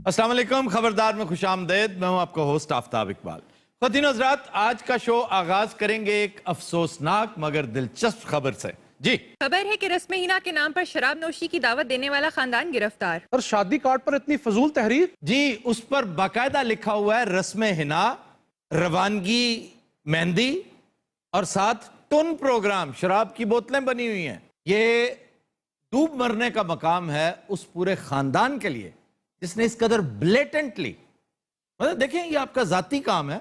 अस्सलाम वालेकुम, खबरदार में खुशामदेद। मैं हूं आपका होस्ट आफ्ताब इकबाल। ख़वातीन हज़रात, आज का शो आगाज करेंगे एक अफसोसनाक मगर दिलचस्प खबर से। जी, खबर है कि रस्म हिना के नाम पर शराब नोशी की दावत देने वाला खानदान गिरफ्तार। और शादी कार्ड पर इतनी फजूल तहरीर। जी, उस पर बाकायदा लिखा हुआ है रस्म हिना, रवानगी मेहंदी और साथ टुन प्रोग्राम, शराब की बोतलें बनी हुई हैं। ये डूब मरने का मकाम है उस पूरे खानदान के लिए जिसने इस कदर ब्लेटेंटली, मतलब देखें, ये आपका जाती काम है।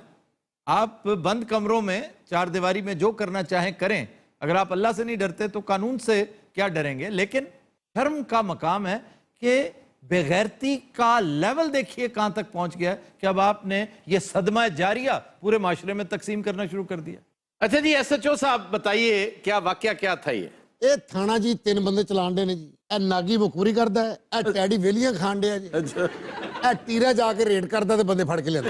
आप बंद कमरों में चार दीवारी में जो करना चाहें करें। अगर आप अल्लाह से नहीं डरते तो कानून से क्या डरेंगे। लेकिन शर्म का मकाम है कि बेगैरती का लेवल देखिए कहां तक पहुंच गया कि अब आपने ये सदमा जारिया पूरे माशरे में तकसीम करना शुरू कर दिया। अच्छा जी, SHO साहब बताइए, क्या वाकया क्या था ये थाना जी 3 बंदे चलान दे ने जी। नागी बखूरी करता है, टैडी वेलियां खान दिया जी। अच्छा, टीरा जाके रेड करता ते बंदे फड़ के लिया।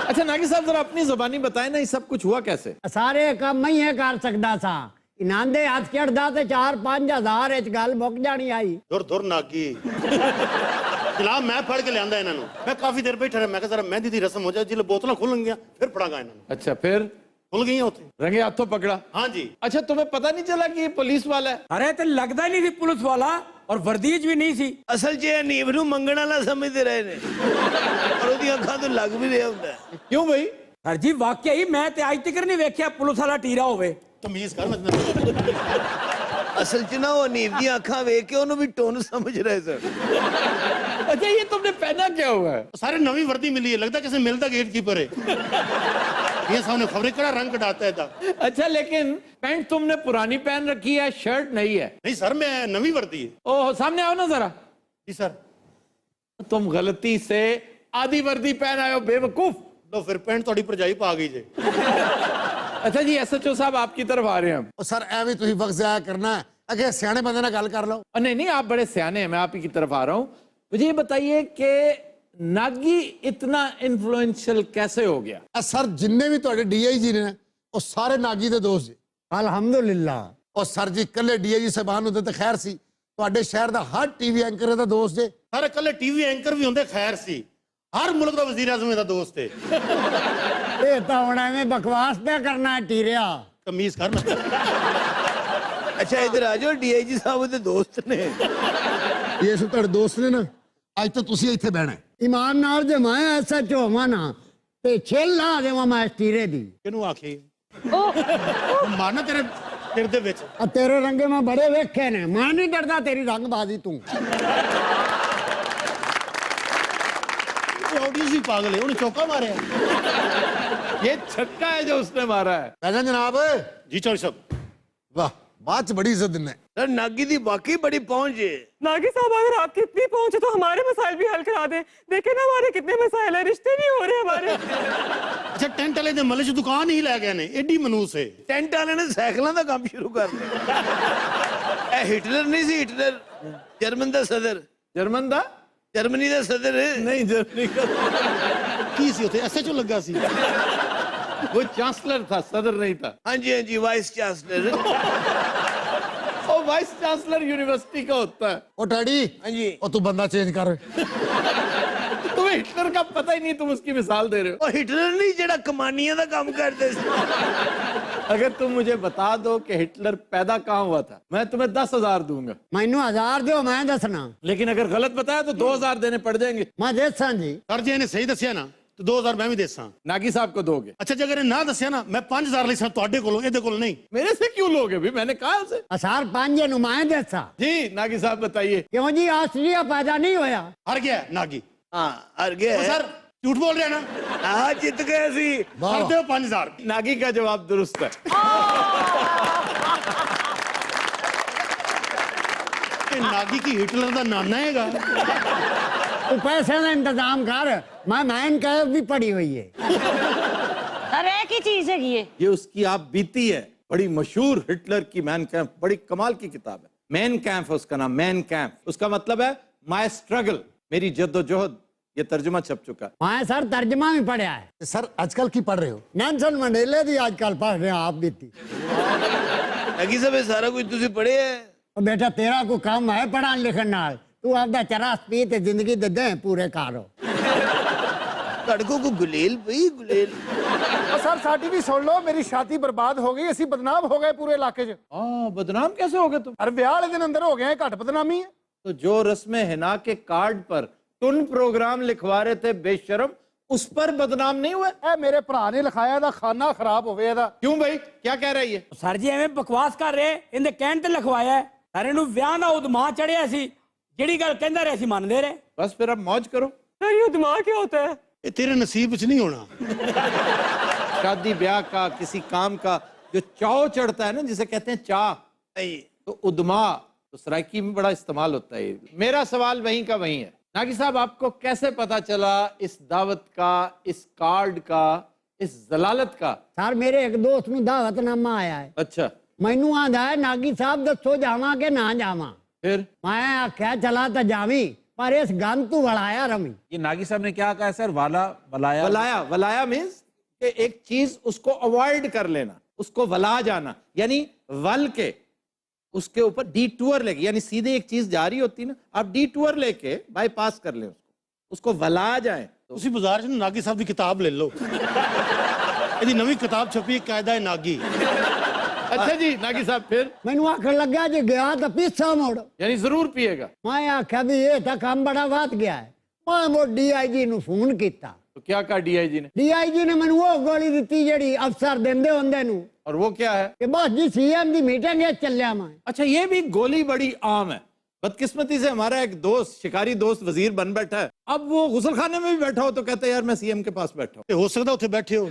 अच्छा नागी साहब, जरा अपनी जुबानी बताएं ना, ये सब कुछ हुआ कैसे? सारे काम मैं ही कर सकता सा। इनांदे हाथ चढ़दा ते 4-5 हज़ार इच गल मुक जानी आई। दुर दुर नागी जनाब, मैं फड़ के लिया इन्हों। मैं काफी देर बैठा रहा, मैं कहा जरा मेहंदी की रस्म हो जाए, जिले बोतल खुल गई फिर फड़ागा इन्होंने। अच्छा, फिर खुल गई उसे रंगे हाथों पकड़ा? हाँ जी। अच्छा, तुम्हें पता नहीं चला कि ये पुलिस वाला है? अरे तो लगता ही नहीं थी पुलिस वाला, और वर्दीज भी नहीं सी। असल च नीब नूं मंगण वाला समझते रहे ने और ओदी अखां तो लग भी रहा हुंदा है। क्यों भाई? हर जी वाकई ही मैं ते आज तक नहीं वेख्या पुलिस वाला टीरा होवे। तमीज कर मतलब। असल च ना वो नीब दी अखां वेख के ओनू भी टोन समझ रहे सर। अच्छा, ये तुमने पहना क्या हुआ है? सारे नवी वर्दी मिली है, लगता किसी मिलता गेट कीपर है। ये सामने खबरें कड़ा रंग कटाता है था। अच्छा, लेकिन पैंट तुमने पुरानी पहन रखी है, शर्ट नहीं है। नहीं सर, मैं नवी वर्दी है। ओह, सामने आओ ना जरा। जी सर। तुम गलती से आधी वर्दी पहन आए हो, बेवकूफ। तो फिर पैंट थोड़ी भरजाई पा गई जे। अच्छा जी, SHO साहब आपकी तरफ आ रहे हैं हम। सर ए भी तुम वक्त जाया करना है, अगे सियाने बंदे ना गल कर लो। नहीं नहीं, आप बड़े सियाने हैं, मैं आप ही की तरफ आ रहा हूं। मुझे ये बताइए कि नागी इतना इन्फ्लुएंशियल कैसे हो गया? सर जिन्ने भी तुहाडे DIG ने वो सारे नागी दे दोस्त जी। अल्हम्दुलिल्लाह। और सर जी कल्ले DIG साहबान होंदे ते खैर सी, तुहाडे शहर दा हर TV एंकर दा दोस्त जे। सारे कल टीवी एंकर भी होंगे, खैर सी। हर मुल्क का वजीर आजम दा दोस्त है। ये तो हुण एवें बकवास पे करना है टीरिया। तमीज कर मतलब। अच्छा इधर आ जाओ, DIG साहब दे दोस्त ने। ये सब तुहाडे दोस्त ने ना, आज तो तुसी इत्थे बहना है। ईमान नाल जे मैं SHO होवां ना ते छेल ला देवां मैं टीरे दी। किनू आखी मारना तेरे सिर दे विच। तेरे रंगे मैं बड़े वेखे ने, मैं नहीं डरदा तेरी रंगबाजी तू। ऑडियंस भी पागल है, उन्हें चौका मारे। ये छक्का है जो उसने मारा है। कहना जनाब। जी चौधरी साहब। वाह, बाद च बड़ी इज्जत दिन्ने। सर नागी दी वाकई बड़ी पहुंच है। नागी साहब, अगर आपकी इतनी पहुंच है तो हमारे मसाइल भी हल करा दें। देखे ना हमारे कितने मसाइल है, रिश्ते नहीं हो रहे हमारे। अच्छा, टेंट वाले दे मले च दुकान ही लै गए ने, एडी मनूस है। टेंट वाले ने साइकिलों का काम शुरू कर दिया। हिटलर नहीं सी, हिटलर जर्मन का सदर। जर्मन दा? जर्मनी का सदर है। नहीं, जर्मनी का की सी उथे SHO लगा सी। वो चांसलर था, सदर नहीं था। हाँ जी हाँ जी, वाइस चांसलर। वो वाइस चांसलर यूनिवर्सिटी का होता है। ओ टैडी। हाँ जी। ओ तू बंदा चेंज कर। तुम्हें हिटलर का पता ही नहीं, तुम उसकी मिसाल दे रहे हो। और हिटलर नहीं जेड़ा कमानिया का काम करते थे। अगर तुम मुझे बता दो कि हिटलर पैदा कहाँ हुआ था, मैं तुम्हें 10,000 दूंगा। मैनू 1000 दो, मैं दसना। लेकिन अगर गलत बताया तो 2,000 देने पड़ जाएंगे। मैं देसा जी। सर जी इन्हें सही दसिया ना तो 2000 मैं भी देसा। नागी साहब को दोगे? अच्छा, जे अगर ना दसिया ना, मैं 5000 ले सा तुहाडे कोलों, एदे कोल नहीं। मेरे से क्यों लोगे भी? मैंने कहा उसे। असार 5 नु मैं देसा। जी नागी साहब बताइए। क्यों जी, ऑस्ट्रेलिया पैदा नहीं होया? हार गया नागी। हाँ हार गया ओ है। सर झूठ बोल रहे हैं ना। हाँ जीत गए सी। कर दो 5000। नागी का जवाब दुरुस्त है। नागी की हिटलर का नाना हैगा। तू पैसे का इंतजाम कर, मैं मैन कैफ भी पड़ी हुई है। अरे की चीज है ये उसकी आप बीती है, बड़ी मशहूर हिटलर की मैन कैंप, बड़ी कमाल की किताब है। मैन कैंप है उसका नाम, मैन कैंप। उसका मतलब है माय स्ट्रगल, मेरी जद्दोजहद। ये तर्जुमा छप चुका है। मैं सर तर्जमा भी पढ़ा है। सर आजकल की पढ़ रहे हो? नेल्सन मंडेला दी आजकल पढ़ रहे हो आप बीती। नागी साहब ये सारा कुछ तुसी पढ़े है? बेटा तेरा को काम है पढ़ान लिखन नाल, ਤੂੰ ਆਪਦਾ ਚਰਸ ਪੀ ਤੇ ਜ਼ਿੰਦਗੀ ਦੇ ਦੇ ਪੂਰੇ ਕਰੋ। ਤੁਹਾਡੇ ਕੋਲ ਕੋਈ ਗੁਲੇਲ ਪਈ ਗੁਲੇਲ? सर साडी भी सुन लो, मेरी शादी बर्बाद हो गई, ਅਸੀਂ बदनाम हो गए पूरे इलाके च। हाँ, बदनाम कैसे हो गए तुम? अरे ब्याह वाले दिन अंदर हो गए हैं, घट बदनामी है। तो जो रस्म हिना के कार्ड पर तुम प्रोग्राम लिखवा रहे थे बेशरम, उस पर बदनाम नहीं हुए? ए मेरे भरा ने लिखाया दा खाना खराब होवे दा। क्यों भाई, क्या कह रही है? ਸਰ ਜੀ ਐਵੇਂ ਬਕਵਾਸ ਕਰ ਰਹੇ ਇਹਦੇ ਕਹਿਣ ਤੇ ਲਿਖਵਾਇਆ ਹੈ। ਸਾਰੇ ਨੂੰ ਵਿਆਹ ਦਾ ਉਦਮਾ ਚੜਿਆ ਸੀ, ਜਿਹੜੀ ਗੱਲ ਕਹਿੰਦਾ ਰਹੇ ਸੀ ਮੰਨਦੇ ਰਹੇ। बस फिर अब मौज करो। सर ये दिमाग क्या होता है? ਇਹ ਤੇਰੇ ਨਸੀਬ 'ਚ ਨਹੀਂ ਹੋਣਾ। शादी ब्याह का, किसी काम का जो चाव चढ़ता है ना, जिसे कहते हैं चाह, तो उद्मा, तो सराइकी में बड़ा इस्तेमाल होता है। मेरा सवाल वहीं का वहीं है। नागी साहब, आपको कैसे पता चला इस दावत का, इस कार्ड का, इस जलालत का? ਸਰ ਮੇਰੇ ਇੱਕ ਦੋਸਤ ਨੂੰ ਦਾਵਤਨਾਮਾ ਆਇਆ ਹੈ। अच्छा, ਮੈਨੂੰ ਆਂਦਾ ਹੈ ਨਾਗੀ ਸਾਹਿਬ ਦੱਸੋ ਜਾਵਾਂ ਕਿ ਨਾ ਜਾਵਾਂ। फिर? ਮੈਂ ਆਖਿਆ ਚਲਾ ਤਾਂ ਜਾਵੀਂ, ਪਰ ਇਸ ਗੰਦ ਤੂੰ ਵਲਾਇਆ ਰਵੀਂ। ये नागी साहब ने क्या कहा सर? वाला वलाया? वलाया, वलाया मीन्स कि एक चीज उसको अवॉइड कर लेना, उसको वला जाना, यानी वल के उसके ऊपर डिटूअर लेके, यानी सीधे एक चीज जा रही होती ना, आप डिटूअर लेके बाईपास कर लें उसको वला जाए। ਤੁਸੀਂ ਬਾਜ਼ਾਰ 'ਚ ਨਾਗੀ ਸਾਹਿਬ ਦੀ ਕਿਤਾਬ ਲੈ ਲਓ। ਇਹਦੀ ਨਵੀਂ ਕਿਤਾਬ ਛਪੀ, ਕਾਇਦਾ ਨਾਗੀ। अच्छा जी, नागी साहब, फिर? ਮੈਨੂੰ ਆਖਣ ਲੱਗਾ ਜੇ ਗਿਆ ਤਾਂ ਪੀਸਾ ਮੋੜ। यानी जरूर पिएगा। ਮੈਂ ਆਖਿਆ ਵੀ ਇਹ ਤਾਂ ਕੰਮ ਬੜਾ ਵੱਧ ਗਿਆ ਹੈ। ਮੈਂ ਮੋ ਡੀਆਈਜੀ ਨੂੰ ਫੋਨ ਕੀਤਾ। तो क्या कहा डीआईजी ने? ਡੀਆਈਜੀ ਨੇ ਮੈਨੂੰ ਉਹ ਗੋਲੀ ਦਿੱਤੀ ਜਿਹੜੀ ਅਫਸਰ ਦਿੰਦੇ ਹੁੰਦੇ ਨੂੰ और वो क्या है? ਕਿ ਬਸ ਜੀ ਸੀਐਮ ਦੀ ਮੀਟਿੰਗ ਹੈ ਚੱਲਿਆ ਮੈਂ। अच्छा, ये भी गोली बड़ी आम है। बदकिस्मती से हमारा एक दोस्त, शिकारी दोस्त, वजीर बन बैठा है। अब वो गुसलखाने में भी बैठा हो तो कहता है यार मैं सीएम के पास बैठा हूं। ਤੇ ਹੋ ਸਕਦਾ ਉੱਥੇ ਬੈਠੇ ਹੋ।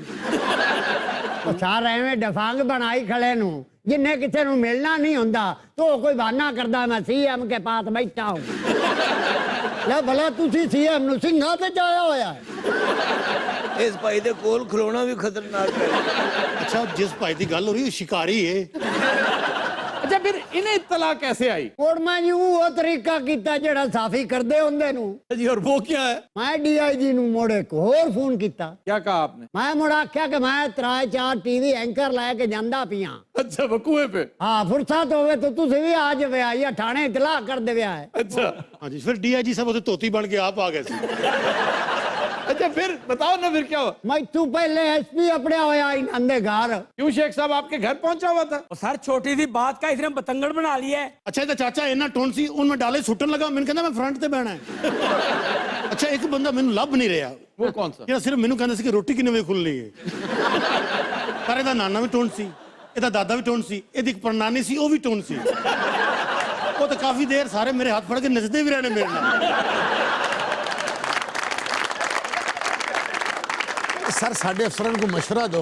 ਉਹ ਸਾਰ ਐਵੇਂ ਡਫਾਂਗ ਬਣਾਈ ਖੜੇ ਨੂੰ, ਜਿੰਨੇ ਕਿਸੇ ਨੂੰ ਮਿਲਣਾ ਨਹੀਂ ਹੁੰਦਾ तो ਕੋਈ ਬਹਾਨਾ ਕਰਦਾ ਮੈਂ ਸੀਐਮ ਕੇ ਪਾਸ ਬੈਠਾ ਹੂੰ। ਲੈ ਭਲਾ ਤੁਸੀਂ ਸੀਐਮ ਨੂੰ ਸਿੰਘਾਂ ਤੇ ਜਾਇਆ ਹੋਇਆ ਹੈ। ਇਸ ਭਾਈ ਦੇ ਕੋਲ ਖਲੋਣਾ ਵੀ ਖਤਰਨਾਕ ਹੈ। ਅੱਛਾ, ਜਿਸ ਭਾਈ ਦੀ ਗੱਲ ਹੋ ਰਹੀ ਹੈ ਸ਼ਿਕਾਰੀ ਹੈ। अच्छा, फिर इन्हें इत्तला कैसे आई? और मैं जी वो तरीका कीता जेड़ा साफी करदे हुंदे नु। जी, और वो क्या है? मैं डीआईजी नु मोड़े को होर फोन कीता। क्या कहा आपने? मैं मुड़ा आख्या कि मैं 3-4 टीवी एंकर लेके जांदा पिया। अच्छा, वो कुएं पे? हाँ, फुर्सत होवे तो तुसी भी आ जावे, या थाने इतला कर देवे है। अच्छा, ਹਾਂਜੀ, ਫਿਰ ਡੀਆਈਜੀ ਸਾਹਿਬ ਉੱਥੇ ਧੋਤੀ ਬਣ ਕੇ ਆਪ ਆ ਗਏ ਸੀ। अच्छा, फिर बताओ ना, फिर क्या हुआ? मैं तू पहले एसपी अपने होया इनंदे घर। क्यों शेख साहब आपके घर पहुंचा हुआ था? और सर छोटी सी बात का इसने बतंगड़ बना लिया है। ਅੱਛਾ, ਇਹਦਾ ਚਾਚਾ ਇੰਨਾ ਟੋਨ ਸੀ, ਉਹਨੂੰ ਮੈਂ ਡਾਲੇ ਸੁੱਟਣ ਲੱਗਾ, ਮੈਨੂੰ ਕਹਿੰਦਾ ਮੈਂ ਫਰੰਟ ਤੇ ਬਹਿਣਾ ਹੈ। ਅੱਛਾ, ਇੱਕ ਬੰਦਾ ਮੈਨੂੰ ਲੱਭ ਨਹੀਂ ਰਿਹਾ। वो कौन सा? ਜਿਹੜਾ ਸਿਰਫ ਮੈਨੂੰ ਕਹਿੰਦਾ ਸੀ ਕਿ ਰੋਟੀ ਕਿੰਨੇ ਵਜੇ ਖੁੱਲਣੀ ਹੈ। ਪਰ ਇਹਦਾ ਨਾਨਾ ਵੀ ਟੋਨ ਸੀ, ਇਹਦਾ ਦਾਦਾ ਵੀ ਟੋਨ ਸੀ, ਇਹਦੀ ਇੱਕ ਪੜਨਾਨੀ ਸੀ, ਉਹ ਵੀ ਟੋਨ ਸੀ। ਉਹ ਤਾਂ ਕਾਫੀ ਦੇਰ ਸਾਰੇ ਮੇਰੇ ਹੱਥ ਫੜ ਕੇ ਨੱਚਦੇ ਵੀ ਰਹੇ ਨੇ ਮੇਰੇ ਨਾਲ। सर साडे अफसरां को मशवरा दो,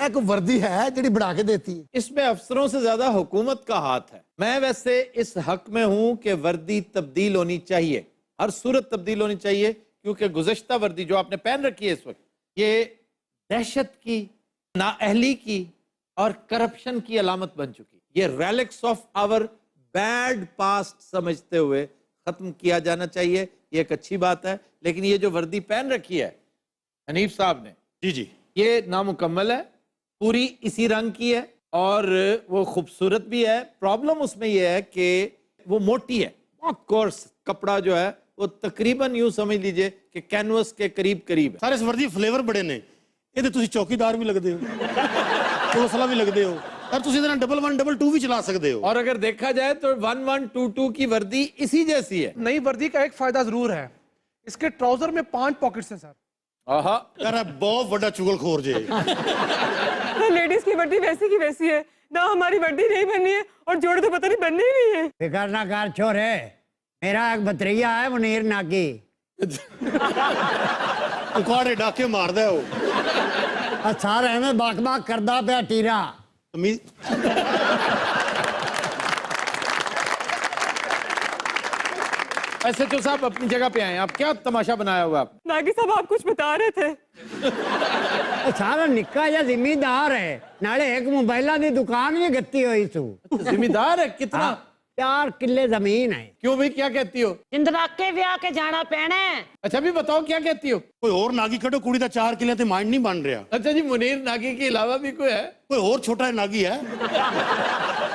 एक वर्दी है जिहड़ी बना के देती है। इसमें अफसरों से ज्यादा हुकूमत का हाथ है। मैं वैसे इस हक में हूं कि वर्दी तब्दील होनी चाहिए, हर सूरत तब्दील होनी चाहिए, क्योंकि गुज़श्ता वर्दी जो आपने पहन रखी है इस वक्त, ये दहशत की, नाअहली की और करप्शन की अलामत बन चुकी। ये relics of our bad past समझते हुए खत्म किया जाना चाहिए। ये एक अच्छी बात है, लेकिन ये जो वर्दी पहन रखी है हनीफ साहब ने, जी जी, ये नामुकम्मल है, पूरी इसी रंग की है और वो खूबसूरत भी है। प्रॉब्लम उसमें यह है कि वो मोटी है, बहुत कोर्स कपड़ा जो है वो तकरीबन यूं समझ लीजिए कि कैनवस के करीब करीब है। ਸਾਰੇ ਇਸ ਵਰਦੀ ਫਲੇਵਰ ਬੜੇ ਨੇ। ਇਹਦੇ ਤੁਸੀਂ ਚੌਕੀਦਾਰ ਵੀ ਲੱਗਦੇ ਹੋ, ਪੁਲਿਸ ਵਾਲਾ ਵੀ ਲੱਗਦੇ ਹੋ, और ਤੁਸੀਂ ਇਹਦੇ ਨਾਲ 1122 ਵੀ ਚਲਾ ਸਕਦੇ ਹੋ। और अगर देखा जाए तो 1122 की वर्दी इसी जैसी है। नई वर्दी का एक फायदा जरूर है, इसके ट्राउजर में 5 पॉकेट्स हैं सर। आहा, यार बहुत बड़ा चुगलखोर जे। लेडीज की वर्दी वैसी की वैसी है ना, हमारी वर्दी नहीं बननी है और जोड़े तो पता नहीं बननी ही नहीं है। फिकर ना कर छोरे, मेरा एक भतरिया है मुनीर नागी। उकाड़े डाके मारदा है वो। सारे में बाक बाक करदा पिया टीरा। एसएचओ साहब अपनी जगह पे आए, आप क्या तमाशा बनाया हुआ आप? नागी साहब आप कुछ बता रहे थे। सारा निक्का या जिम्मेदार है, नाले एक मोबाइल की दुकान भी गत्ती हुई सू। जिम्मेदार है कितना? 4 किले जमीन है। क्यों भाई, क्या कहती हो? इंदराके ब्याह के जाना पैना है। अच्छा भी बताओ क्या कहती हो? कोई और नागी कटो, कुड़ी दा 4 किले ते माइंड नहीं बन रहा। अच्छा जी, मुनीर नागी के अलावा भी कोई है? कोई और छोटा नागी है?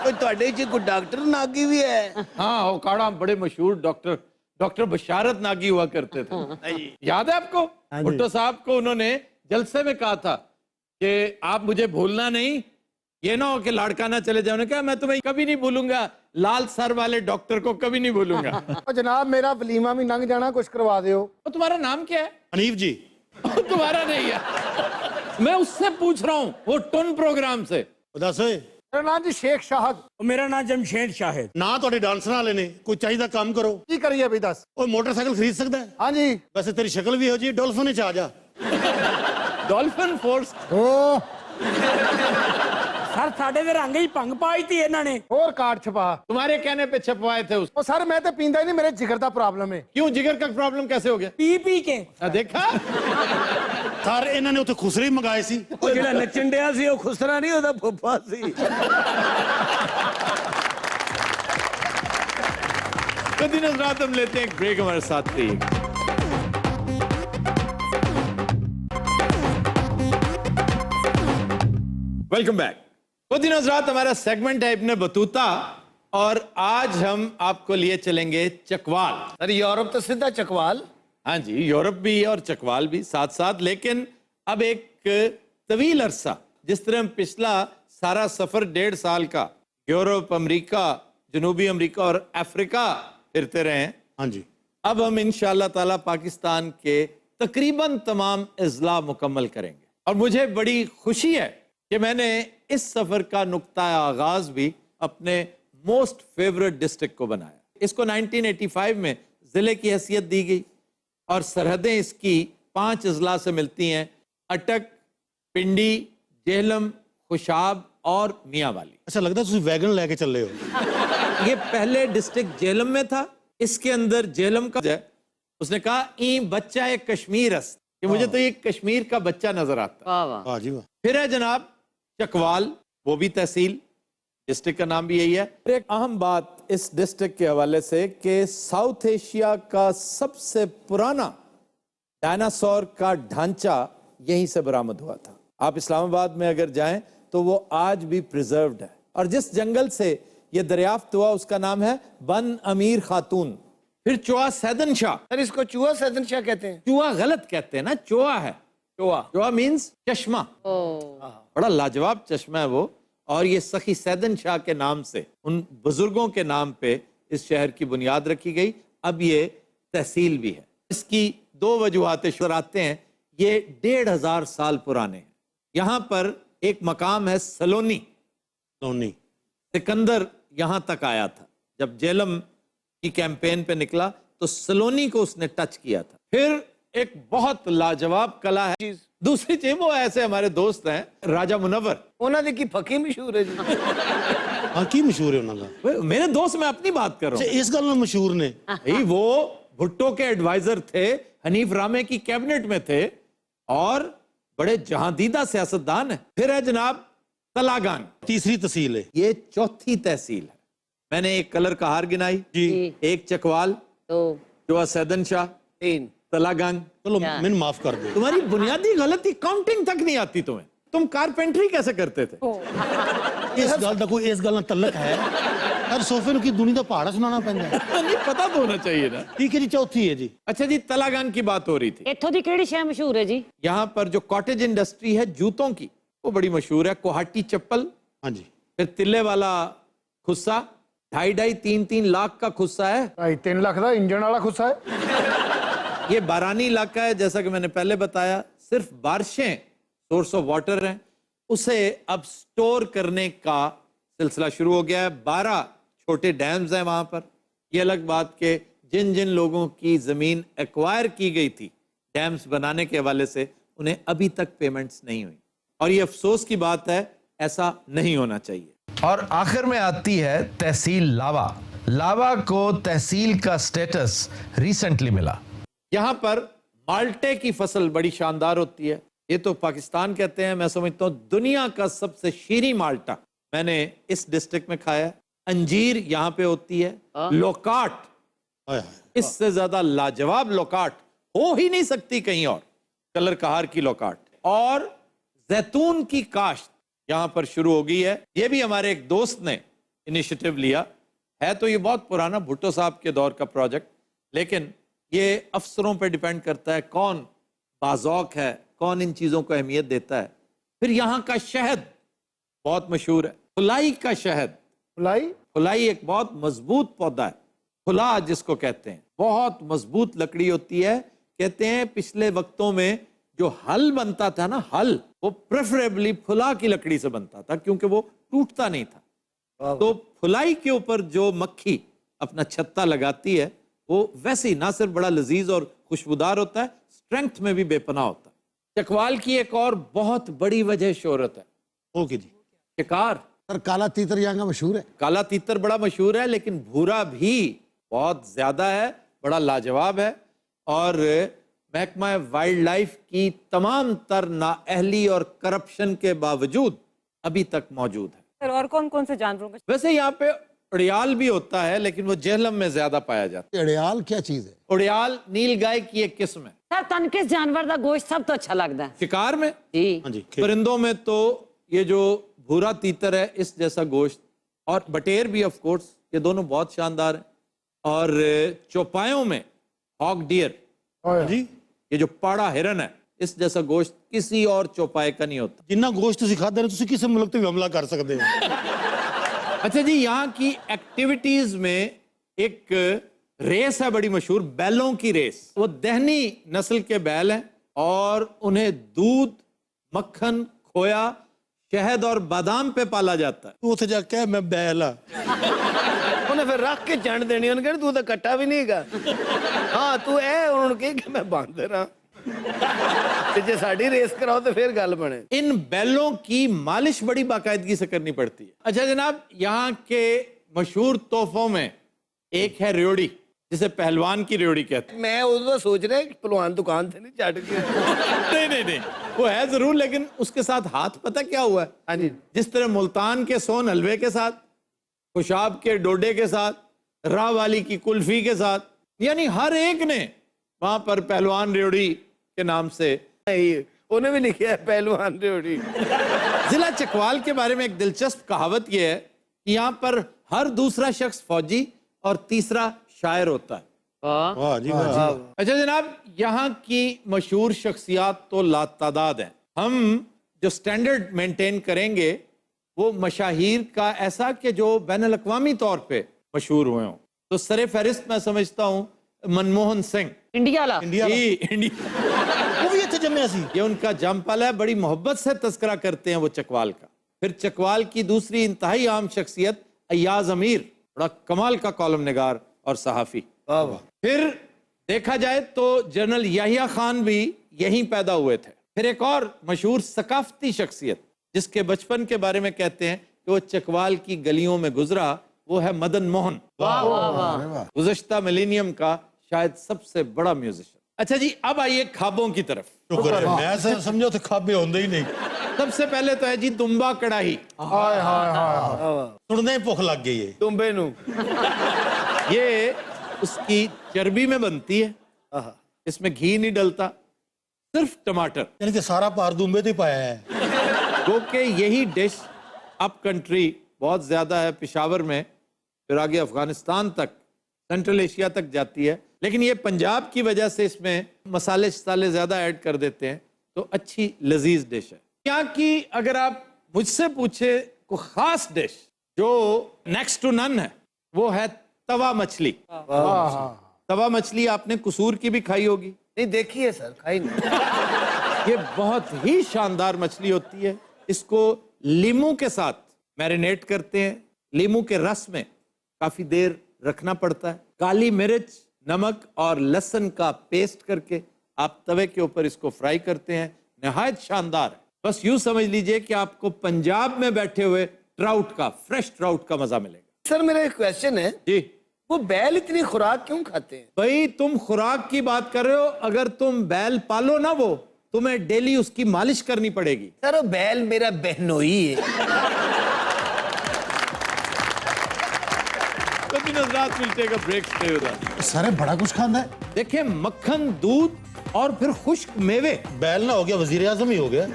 ਕੋਈ ਤੁਹਾਡੇ 'ਚ ਕੋਈ ਡਾਕਟਰ ਨਾਗੀ ਵੀ ਹੈ? हाँ, ओकाड़ा बड़े मशहूर डॉक्टर डॉक्टर बशारत नागी हुआ करते थे। याद है आपको? भुट्टो साहब को उन्होंने जलसे में कहा था कि आप मुझे भूलना नहीं, ये ना हो कि लाड़काना चले जाओ। क्या मैं तुम्हें कभी नहीं भूलूंगा, लाल सर वाले डॉक्टर को कभी नहीं भूलूंगा। जनाब मेरा वलीमा भी लंघ जाना, कुछ करवा दो। तो तुम्हारा नाम क्या है? हनीफ जी। तुम्हारा नहीं है, मैं उससे पूछ रहा हूँ, वो टुन प्रोग्राम से। दस ओए मेरा नाम जी शेख शाहद। मेरा नाम जमशेद शाहिद। ना ਤੁਹਾਡੇ ਡਾਂਸਰ ਵਾਲੇ ਨੇ ਕੋਈ ਚਾਹੀਦਾ ਕੰਮ ਕਰੋ। की करिए भाई दस? ਉਹ ਮੋਟਰਸਾਈਕਲ ਖਰੀਦ ਸਕਦਾ ਹੈ? हाँ जी। ਵੈਸੇ ਤੇਰੀ ਸ਼ਕਲ ਵੀ ਇਹੋ ਜਿਹੀ ਡੋਲਫਿਨ ਚ ਆ ਜਾ। Dolphin force. ओ ਸਰ ਸਾਡੇ ਦੇ ਰੰਗ ਹੀ ਭੰਗ ਪਾਈ ਤੀ ਇਹਨਾਂ ਨੇ। और कार्ड छपा। तुम्हारे कहने पे छपवाए थे उसको। ओ सर मैं तो पींदा ही नहीं, मेरे जिगर का प्रॉब्लम है। क्यों जिगर का प्रॉब्लम कैसे हो गया? ਪੀ ਪੀ ਕੇ। देखा? ਸਰ ਇਹਨਾਂ ਨੇ ਉੱਥੇ ਖੁਸਰੇ ਮੰਗਾਏ ਸੀ। ਉਹ ਜਿਹੜਾ ਨੱਚਣ ਡਿਆ ਸੀ ਉਹ ਖੁਸਰਾ ਨਹੀਂ, ਉਹਦਾ ਫੁੱਫਾ ਸੀ। तो दिन रात हम लेते हैं एक ब्रेक, हमारे साथ रहिएगा। Welcome back. तो दिन रात हमारा सेगमेंट है इब्ने बतूता, और आज हम आपको लिए चलेंगे चकवाल। अरे यूरोप तो सीधा चकवाल। हाँ जी, यूरोप भी है और चकवाल भी साथ साथ। लेकिन अब एक तवील अरसा, जिस तरह हम पिछला सारा सफर 1.5 साल का यूरोप, अमेरिका, जनूबी अमेरिका और अफ्रीका फिरते रहे हैं, हाँ जी, अब हम इंशाअल्लाह ताला पाकिस्तान के तकरीबन तमाम अजला मुकम्मल करेंगे। और मुझे बड़ी खुशी है कि मैंने इस सफर का नुक्ता आगाज भी अपने मोस्ट फेवरेट डिस्ट्रिक्ट को बनाया। इसको 1985 में जिले की हैसियत दी गई और सरहदें इसकी 5 अजला से मिलती हैं: अटक, पिंडी, जेहलम, खुशाब और मियांवाली। अच्छा लगता है तुम वैगन लेके चल रहे हो। ये पहले डिस्ट्रिक्ट जेहलम में था, इसके अंदर जेहलम का है। उसने कहा ई बच्चा एक कश्मीर अस, कि मुझे तो ये कश्मीर का बच्चा नजर आता है। वाह वाह। वाह जी वाह। फिर है जनाब चकवाल, वो भी तहसील, डिस्ट्रिक्ट का नाम भी यही है। एक अहम बात इस डिस्ट्रिक्ट के हवाले से कि साउथ एशिया का सबसे पुराना डायनासोर का ढांचा यहीं से बरामद हुआ था। आप इस्लामाबाद में अगर जाएं तो वो आज भी प्रिजर्व्ड है। और जिस जंगल से ये दरियाफ्त हुआ उसका नाम है बन अमीर खातून। फिर चोआ सैदन शाह। सर इसको चूहा सैदन शाह कहते हैं। चूहा गलत कहते हैं ना, चोआ है। चोआ मीन्स चश्मा। बड़ा लाजवाब चश्मा है वो। और ये सखी सैदन शाह के नाम से, उन बुजुर्गों के नाम पे इस शहर की बुनियाद रखी गई। अब ये तहसील भी है। इसकी 2 वजूहात आते हैं। ये 1500 साल पुराने हैं। यहाँ पर एक मकाम है सलोनी। लोनी। सिकंदर यहाँ तक आया था। जब जेलम की कैंपेन पे निकला तो सलोनी को उसने टच किया था। फिर एक बहुत लाजवाब कला है। दूसरी चीज, वो ऐसे हमारे दोस्त हैं राजा मुनव्वर। उन्होंने की फकी मशहूर है जी। हाँ की मशहूर है उन्होंने। मेरे दोस्त, मैं अपनी बात कर रहा हूँ। इस गल में मशहूर ने भाई वो भुट्टो के एडवाइजर थे, हनीफ रामे की कैबिनेट में थे और बड़े जहांदीदा सियासतदान है। फिर है जनाब तलागान, तीसरी तहसील है। ये 4थी तहसील है। मैंने एक कलर का हार गिनाई जी, एक चकवाल, जो सैदन शाह, 3 तलागान। चलो मैंने माफ कर दो। तुम्हारी बुनियादी गलती काउंटिंग तक नहीं आती तुम्हें। तुम कारपेंटरी कैसे करते थे? इस गल का कोई इस गल ना तल्लक है। हर सोफे नु की दुनी का पहाड़ा सुनाना पैंदा है। नहीं पता तो होना चाहिए ना। ठीक है जी, चौथी है जी। अच्छा जी, तलागान की बात हो रही थी। इत्थों दी केड़ी शय मशहूर है जी? यहाँ पर जो कॉटेज इंडस्ट्री है जूतों की, वो बड़ी मशहूर है। कोहाटी चप्पल, हाँ जी। फिर तिल्ले वाला खुस्सा, 2.5-3 लाख का खुस्सा है। 3 लाख का इंजन वाला खुस्सा है। ये बारानी इलाका है, जैसा कि मैंने पहले बताया। सिर्फ बारिशें सोर्स ऑफ वाटर हैं, उसे अब स्टोर करने का सिलसिला शुरू हो गया है। 12 छोटे डैम्स हैं वहां पर। ये अलग बात के जिन जिन लोगों की जमीन एक्वायर की गई थी डैम्स बनाने के हवाले से, उन्हें अभी तक पेमेंट्स नहीं हुई। और ये अफसोस की बात है, ऐसा नहीं होना चाहिए। और आखिर में आती है तहसील लावा। लावा को तहसील का स्टेटस रिसेंटली मिला। यहां पर माल्टे की फसल बड़ी शानदार होती है। ये तो पाकिस्तान कहते हैं, मैं समझता हूं दुनिया का सबसे शीरी माल्टा मैंने इस डिस्ट्रिक्ट में खाया है। अंजीर यहाँ पे होती है। लोकाट, इससे ज्यादा लाजवाब लोकाट हो ही नहीं सकती कहीं और। कलर कहार की लोकाट। और जैतून की काश्त यहाँ पर शुरू हो गई है। ये भी हमारे एक दोस्त ने इनिशिएटिव लिया है। तो ये बहुत पुराना भुट्टो साहब के दौर का प्रोजेक्ट, लेकिन ये अफसरों पे डिपेंड करता है कौन बाज़ौक है, कौन इन चीज़ों को अहमियत देता है। फिर यहाँ का शहद बहुत मशहूर है, फुलाई का शहद। फुलाई एक बहुत मजबूत पौधा है, फुला जिसको कहते हैं, बहुत मजबूत लकड़ी होती है। कहते हैं पिछले वक्तों में जो हल बनता था ना, हल, वो प्रेफरेबली फुला की लकड़ी से बनता था क्योंकि वो टूटता नहीं था। तो फुलाई के ऊपर जो मक्खी अपना छत्ता लगाती है वो वैसे ही ना सिर्फ बड़ा लजीज और खुशबूदार होता है, स्ट्रेंथ में भी बेपनाह होता है। चकवाल की एक और बहुत बड़ी वजह शोहरत है, ओके जी, शिकार। सर काला तीतर यहाँ का मशहूर है। काला तीतर बड़ा मशहूर है, लेकिन भूरा भी बहुत ज्यादा है, बड़ा लाजवाब है। और महकमा वाइल्ड लाइफ की तमाम तर नाअहली और करप्शन के बावजूद अभी तक मौजूद है। सर और कौन कौन से जानवरों का? वैसे यहाँ पे उड़ियाल भी होता है, लेकिन वो जेहलम में ज्यादा पाया जाता है। अड़ियाल क्या चीज है? उड़ियाल नील गाय की एक किस्म है। सर तन किस जानवर का गोश्त सब तो अच्छा लगता है? शिकार में जी, हाँ जी, परिंदों में तो ये जो भूरा तीतर है इस जैसा गोश्त, और बटेर भी ऑफ कोर्स, ये दोनों बहुत शानदार हैं। और चौपायों में हॉक डियर जी, ये जो पाड़ा हिरन है, इस जैसा गोश्त किसी और चौपाए का नहीं होता। जिन्ना गोश्त ਤੁਸੀਂ ਖਾਦੇ ਨੇ ਤੁਸੀਂ ਕਿਸੇ ਮੁਲਕ ਤੇ ਵੀ ਹਮਲਾ ਕਰ ਸਕਦੇ ਹੋ। अच्छा जी, यहाँ की एक्टिविटीज में एक रेस है बड़ी मशहूर, बैलों की रेस। वो दहनी नस्ल के बैल हैं और उन्हें दूध, मक्खन, खोया, शहद और बादाम पे पाला जाता है। ਤੂੰ ਉੱਥੇ ਜਾ ਕੇ ਮੈਂ ਬੈਲ ਆ, ਉਹਨੇ ਫਿਰ ਰੱਖ ਕੇ ਚੰਡ ਦੇਣੀ, ਉਹਨੇ ਕਹਿੰਦਾ ਤੂੰ ਤਾਂ ਕੱਟਾ ਵੀ ਨਹੀਂ ਹੈਗਾ। ਹਾਂ ਤੂੰ ਇਹ ਉਹਨਾਂ ਨੂੰ ਕਹੇ ਕਿ ਮੈਂ ਬਾਂਦਰ ਹਾਂ, ਤੇ ਜੇ ਸਾਡੀ रेस कराओ तो फिर गल बने। इन बैलों की मालिश बड़ी बाकायदगी से करनी पड़ती है। अच्छा जनाब, यहाँ के मशहूर तोहफों में एक है रेवड़ी, जिसे पहलवान की रेवड़ी कहते हैं। मैं उस वक्त सोच रहा पहलवान दुकान से नहीं चढ़ गया। नहीं, वो है जरूर, लेकिन उसके साथ हाथ पता क्या हुआ है? हाँ जी, जिस तरह मुल्तान के सोन हलवे के साथ, खुशाब के डोडे के साथ, राह वाली की कुल्फी के साथ, यानी हर एक ने वहां पर पहलवान रेवड़ी के नाम से उन्हें भी लिखा है पहलवान रेवड़ी। जिला चकवाल के बारे में एक दिलचस्प कहावत यह है कि यहाँ पर हर दूसरा शख्स फौजी और तीसरा शायर होता है। वाह जी वाह। अच्छा जनाब, यहाँ की मशहूर शख्सियात तो लातादाद हैं। हम जो स्टैंडर्ड मेंटेन करेंगे वो मशाहीर का ऐसा कि जो बैनुल अक़वामी तौर पे मशहूर हुए हों। तो सरे फहरिस्त मैं समझता हूँ मनमोहन सिंह, इंडिया वाला। इंडिया। वो भी इतने जम्मे सी। ये उनका जमपल है, बड़ी मोहब्बत से तस्करा करते हैं वो चकवाल का। फिर चकवाल की दूसरी इंतहाई आम शख्सियत अय्याज अमीर, बड़ा कमाल का कॉलम निगार और सहाफ़ी। फिर देखा जाए तो जनरल याहिया खान भी यहीं पैदा हुए थे। फिर एक और मशहूर सकाफती शख्सियत जिसके बचपन के बारे में कहते हैं कि वो चकवाल की गलियों में गुजरा, वो है मदन मोहन, गुज़श्ता मिलेनियम का शायद सबसे बड़ा म्यूजिशियन। अच्छा जी, अब आइए ख्वाबों की तरफ। शुक्र है, मैं समझो तो खाबे होंगे ही नहीं। सबसे पहले तो है जी तुम्बा कड़ाही। सुनने ही भुख लग गई है तुम्बे नू। ये उसकी चर्बी में बनती है, इसमें घी नहीं डलता, सिर्फ टमाटर। यानी कि सारा पार दुम्बे तो पाया है। क्योंकि यही डिश अप कंट्री बहुत ज्यादा है, पेशावर में, फिर आगे अफगानिस्तान तक, सेंट्रल एशिया तक जाती है। लेकिन ये पंजाब की वजह से इसमें मसाले शसाले ज्यादा ऐड कर देते हैं, तो अच्छी लजीज डिश है। यहाँ की अगर आप मुझसे पूछे को खास डिश जो नेक्स्ट टू नन है, वो है तवा मछली। तवा मछली आपने कसूर की भी खाई होगी। नहीं देखी है सर, खाई नहीं। ये बहुत ही शानदार मछली होती है। इसको लीमू के साथ मैरिनेट करते हैं, लीमू के रस में काफी देर रखना पड़ता है। काली मिर्च, नमक और लहसुन का पेस्ट करके आप तवे के ऊपर इसको फ्राई करते हैं, नहायत शानदार है। बस यूं समझ लीजिए कि आपको पंजाब में बैठे हुए ट्राउट का, फ्रेश ट्राउट का मजा मिलेगा। सर मेरा एक क्वेश्चन है जी, वो बैल इतनी खुराक क्यों खाते हैं? भाई तुम खुराक की बात कर रहे हो, अगर तुम बैल पालो ना, वो तुम्हें डेली उसकी मालिश करनी पड़ेगी। सर वो बैल मेरा बहनोई है। सारे बड़ा कुछ खाना है। देखिए, मक्खन, दूध और फिर खुश्क मेवे। बैल ना हो गया वजीर आजम ही हो गया।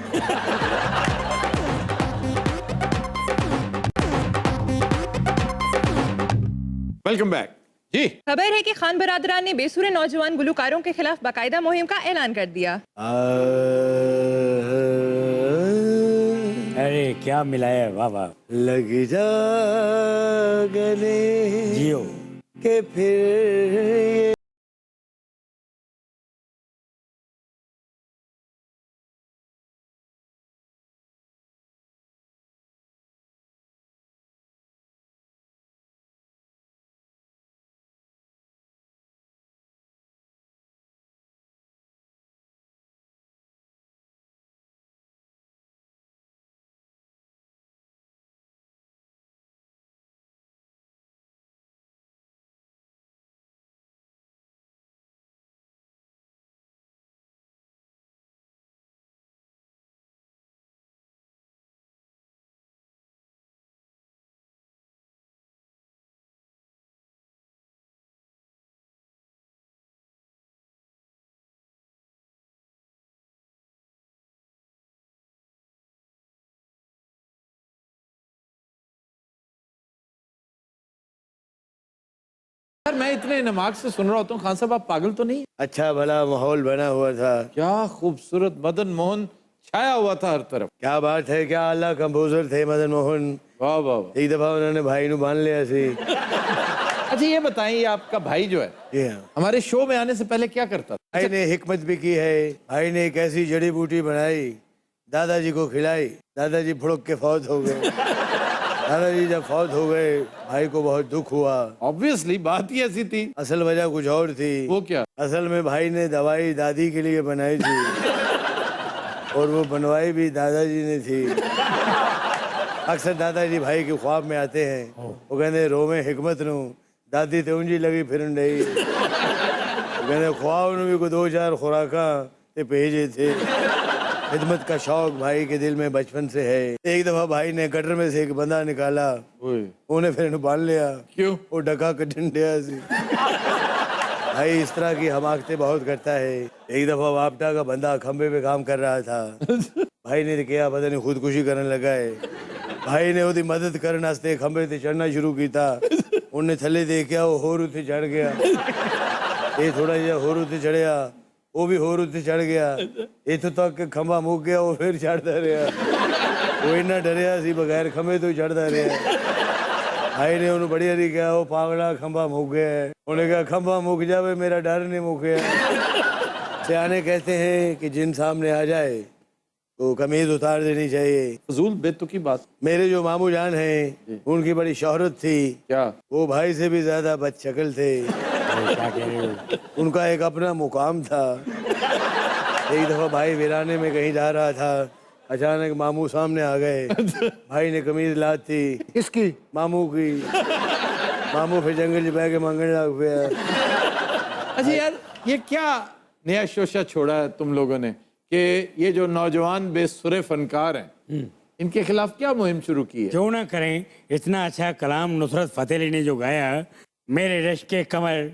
वेलकम बैक जी खबर है कि खान बरादरान ने बेसुरे नौजवान गुलकारों के खिलाफ बाकायदा मुहिम का ऐलान कर दिया। अरे क्या मिलाया, वाह वाह। लग जा गले जियो के फिर सर मैं इतने नमाज से सुन रहा होता हूँ, खान साहब आप पागल तो नहीं? अच्छा भला माहौल बना हुआ था। क्या खूबसूरत मदन मोहन छाया हुआ था हर तरफ। क्या बात है, क्या आला कंपोजर थे मदन मोहन। वाह वाह वाह। एक दफा उन्होंने भाई नु बांध लिया सी। अच्छा ये बताइए, आपका भाई जो है जी हाँ, हमारे शो में आने से पहले क्या करता था? भाई ने हिकमत भी की है। भाई ने एक ऐसी जड़ी बूटी बनाई, दादाजी को खिलाई, दादाजी फुड़क के फौत हो गए। दादाजी जब फौत हो गए भाई को बहुत दुख हुआ। ऑब्वियसली बात ही ऐसी थी। असल वजह कुछ और थी। वो क्या? असल में भाई ने दवाई दादी के लिए बनाई थी और वो बनवाई भी दादाजी ने थी। अक्सर दादाजी भाई के ख्वाब में आते हैं, वो कहते रोवे हिकमत नू दादी ते उंजी लगी फिरन रही। कहते ख्वाब नू भी को 2-4 खुराका ते भेजे थे। खिदमत का शौक भाई के दिल में बचपन से है। एक दफा भाई ने गटर में से एक बंदा निकाला, उन्हें फिर बांध लिया। क्यों? वो डका कटन दिया सी। भाई इस तरह की हमाकतें बहुत करता है। एक दफा वापटा का बंदा खंबे पे काम कर रहा था। भाई ने क्या पता नहीं खुदकुशी करने लगा है। भाई ने उसकी मदद करने वास्ते खंबे से चढ़ना शुरू किया। उन्हें थले देखा, वो होर उत्ते चढ़ गया। ये थोड़ा जिहा होर उत्ते चढ़िया, वो भी होर उत्ते चढ़ गया। इतों तक खंबा मुक गया, वो फिर चढ़ता रहा। वो इन्ना डरिया सी बगैर खंबे तो ही चढ़ता रहा। भाई ने उन्हें बड़ी हरी कहा, वो पागला खंबा मुक गया है। उन्हें कहा खंबा मुक जावे, मेरा डर नहीं मुके। सियाने कहते हैं कि जिन सामने आ जाए तो कमीज उतार देनी चाहिए। फजूल बेतुकी बात। मेरे जो मामू जान हैं उनकी बड़ी शोहरत थी। क्या? वो भाई से भी ज्यादा बदशक्ल थे। उनका एक अपना मुकाम था। एक दफा भाई वीराने में कहीं जा रहा था, अचानक मामू सामने आ गए। भाई ने कमीज लाद थी। किसकी? मामू की। मामू फिर जंगल बह के मांगने लग गया। अच्छा यार, ये क्या नया शोशा छोड़ा है तुम लोगों ने कि ये जो नौजवान बेसुरे फनकार हैं इनके खिलाफ क्या मुहिम शुरू की है? क्यों ना करें। इतना अच्छा कलाम नुसरत फतेह अली ने जो गाया, मेरे रश के कमर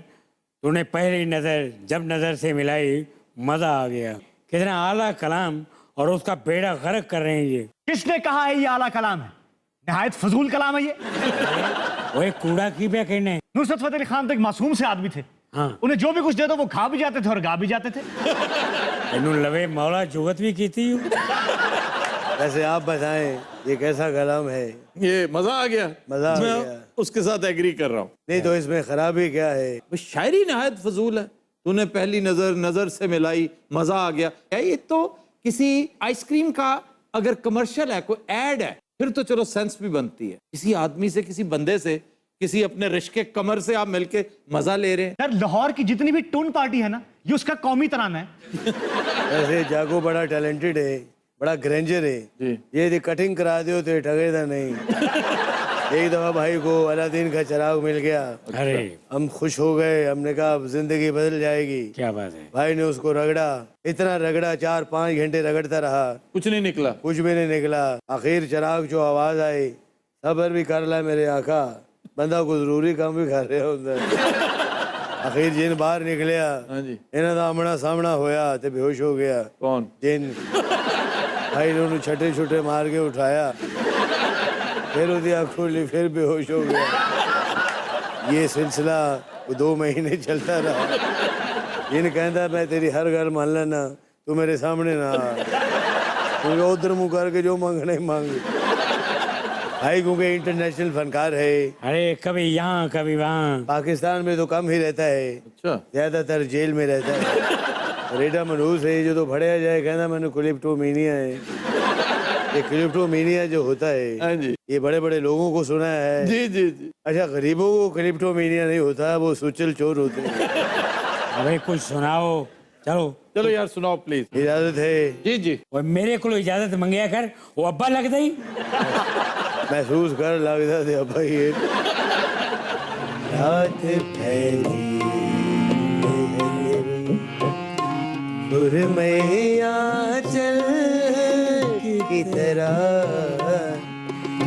तूने पहली नजर जब नजर से मिलाई मजा आ गया। कितना आला कलाम, और उसका बेड़ा गर्क कर रहे हैं ये। किसने कहा है ये आला कलाम है? निहायत फजूल कलाम है ये। वो एक कूड़ा की पे कहने। नुसरत फतेह अली खान तो एक मासूम से आदमी थे। हाँ, उन्हें जो भी कुछ दे दो वो खा भी जाते थे और गा भी जाते थे। इन्होंने लवे मौला जुगत भी की थी। वैसे आप बताएं ये कैसा कलाम है? ये मजा आ गया। मजा आ मैं गया। उसके साथ एग्री कर रहा हूँ। नहीं तो इसमें खराबी क्या है? वो शायरी नहायत फजूल है। तूने पहली नजर नजर से मिलाई मजा आ गया। क्या ये तो किसी आइसक्रीम का अगर कमर्शियल है, कोई एड है, फिर तो चलो सेंस भी बनती है। किसी आदमी से, किसी बंदे से, किसी अपने रिश्के कमर से आप मिलके मजा ले रहे हैं। यार लाहौर की जितनी भी टून पार्टी है ना, ये उसका कौमी तराना है। वैसे जागो बड़ा टैलेंटेड है, बड़ा ग्रेंजर है। ये यदि कटिंग करा दो तो ये ठगेगा नहीं। एक दफा भाई को अलादीन का चिराग मिल गया। अरे हम खुश हो गए। हमने कहा अब जिंदगी बदल जाएगी। क्या बात है। भाई ने उसको रगड़ा, इतना रगड़ा, 4-5 घंटे रगड़ता रहा, कुछ नहीं निकला। कुछ भी नहीं निकला। आखिर चिराग जो आवाज आई, सबर भी कर ला मेरे आका, बंदा को जरूरी काम भी कर रहे हो। आखिर जिन बाहर निकलिया, इन्हों का आमना सामना होया ते बेहोश हो गया। कौन? जिन। भाई ने उन्हें छठे छुटे मार के उठाया, फिर उसकी आँख खोली, फिर बेहोश हो गया। ये सिलसिला वो 2 महीने चलता रहा। इन कहता मैं तेरी हर गल मान लेना, तू मेरे सामने ना आ। क्योंकि उधर मुँह करके जो मांगना ही मांग भाई, क्योंकि इंटरनेशनल फनकार है। अरे कभी यहाँ कभी वहाँ। पाकिस्तान में तो कम ही रहता है, अच्छा, ज्यादातर जेल में रहता है। रेडा मनहूस है जो तो फड़िया जाए कहना मैंने क्लिप्टोमीनिया है। ये क्लिप्टोमीनिया जो होता है, हाँ जी, ये बड़े बड़े लोगों को सुना है। जी जी जी। अच्छा, गरीबों को क्लिप्टोमीनिया नहीं होता, वो सुचल चोर होते हैं। अबे कुछ सुनाओ, चलो चलो यार सुनाओ प्लीज। इजाजत है? जी जी। और मेरे को इजाजत मंगया कर, वो अब्बा लगता ही महसूस कर लगता थे भाई। ये रात फैली सुरमैया चल की तरह,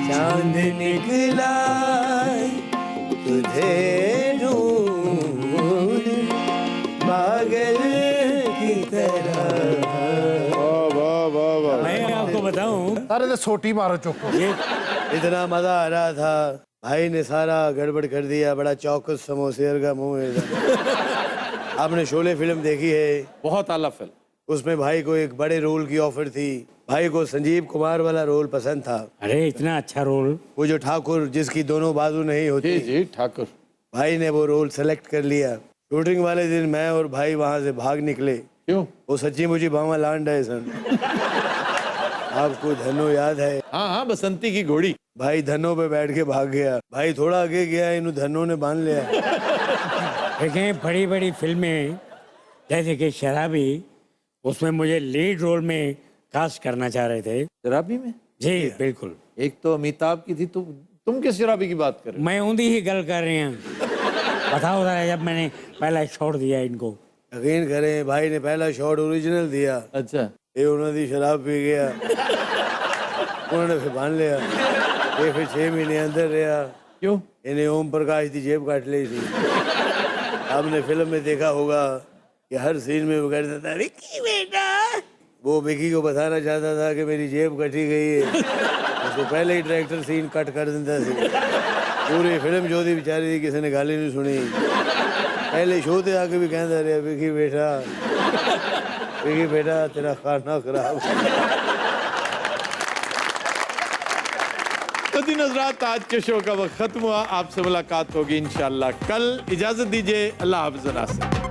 चांद निकला तुझे ढूंढ पागल की तरह। वाह वाह वाह। मैं आपको बताऊं, सारे तो सोटी मारो चुप। ये इतना मजा आ रहा था, भाई ने सारा गड़बड़ कर दिया। बड़ा चौकस समोसेर का मुंह है। आपने शोले फिल्म देखी है? बहुत आला फिल्म। उसमें भाई को एक बड़े रोल की ऑफर थी। भाई को संजीव कुमार वाला रोल पसंद था। अरे इतना अच्छा रोल। वो जो ठाकुर जिसकी दोनों बाजू नहीं होती। जी जी, ठाकुर। भाई ने वो रोल सेलेक्ट कर लिया। शूटिंग वाले दिन मैं और भाई वहां से भाग निकले। क्यों? वो सच्ची मुझी बामा लांड है सन। आपको धनो याद है? हाँ हाँ, बसंती की घोड़ी। भाई धनों पे बैठ के भाग गया। भाई थोड़ा आगे गया, इन धनों ने बांध लिया। देखें, बड़ी बड़ी फिल्में जैसे कि शराबी, उसमें मुझे लीड रोल में कास्ट करना चाह रहे थे। शराबी में? जी बिल्कुल। एक तो अमिताभ की थी, तुम किस शराबी की बात कर रहे हो? मैं उन्हीं ही गल कर रहे हैं। बताओ जरा, जब मैंने पहला शॉट दिया इनको। यकीन करें, भाई ने पहला शॉट ओरिजिनल दिया। अच्छा। ये उन्होंने शराब पी गया। उन्होंने फिर बांध लिया। ये फिर 6 महीने अंदर रहा। क्यों? इन्हें ओम प्रकाश की जेब काट ली थी। आपने फिल्म में देखा होगा कि हर सीन में वो कहता था विक्की बेटा। वो विक्की को बताना चाहता था कि मेरी जेब कटी गई है। उसको पहले ही डायरेक्टर सीन कट कर देता था। पूरी फिल्म जो थी बेचारी थी, किसी ने गाली नहीं सुनी। पहले शो थे आके भी कहता रहा विक्की बेटा तेरा खाना खराब। तो दिन हज़रात, आज के शो का वक्त खत्म हुआ। आपसे मुलाकात होगी इंशाल्लाह कल। इजाजत दीजिए, अल्लाह हाफ़िज़।